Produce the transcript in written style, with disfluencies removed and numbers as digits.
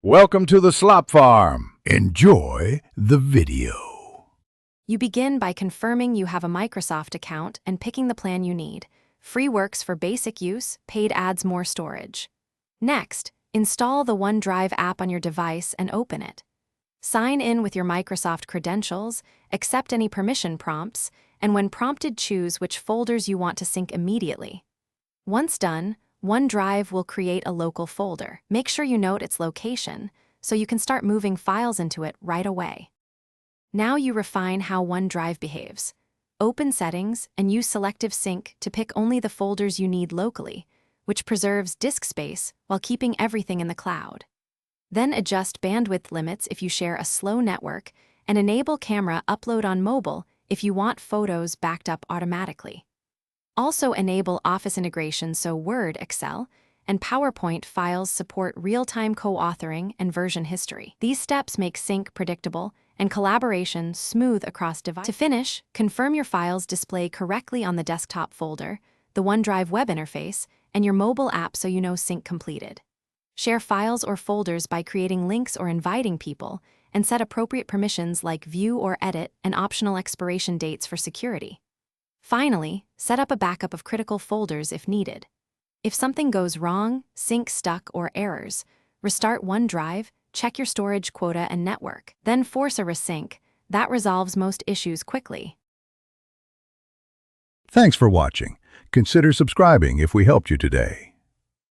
Welcome to the Slop Farm. Enjoy the video. You begin by confirming you have a Microsoft account and picking the plan you need. Free works for basic use, paid adds more storage. Next, install the OneDrive app on your device and open it. Sign in with your Microsoft credentials, accept any permission prompts, and when prompted, choose which folders you want to sync immediately. Once done, OneDrive will create a local folder. Make sure you note its location so you can start moving files into it right away. Now you refine how OneDrive behaves. Open Settings and use Selective Sync to pick only the folders you need locally, which preserves disk space while keeping everything in the cloud. Then adjust bandwidth limits if you share a slow network and enable camera upload on mobile if you want photos backed up automatically. Also enable Office integration so Word, Excel, and PowerPoint files support real-time co-authoring and version history. These steps make sync predictable and collaboration smooth across devices. To finish, confirm your files display correctly on the desktop folder, the OneDrive web interface, and your mobile app so you know sync completed. Share files or folders by creating links or inviting people, and set appropriate permissions like view or edit and optional expiration dates for security. Finally, set up a backup of critical folders if needed. If something goes wrong, sync stuck, or errors, restart OneDrive, check your storage quota and network, then force a resync. That resolves most issues quickly. Thanks for watching. Consider subscribing if we helped you today.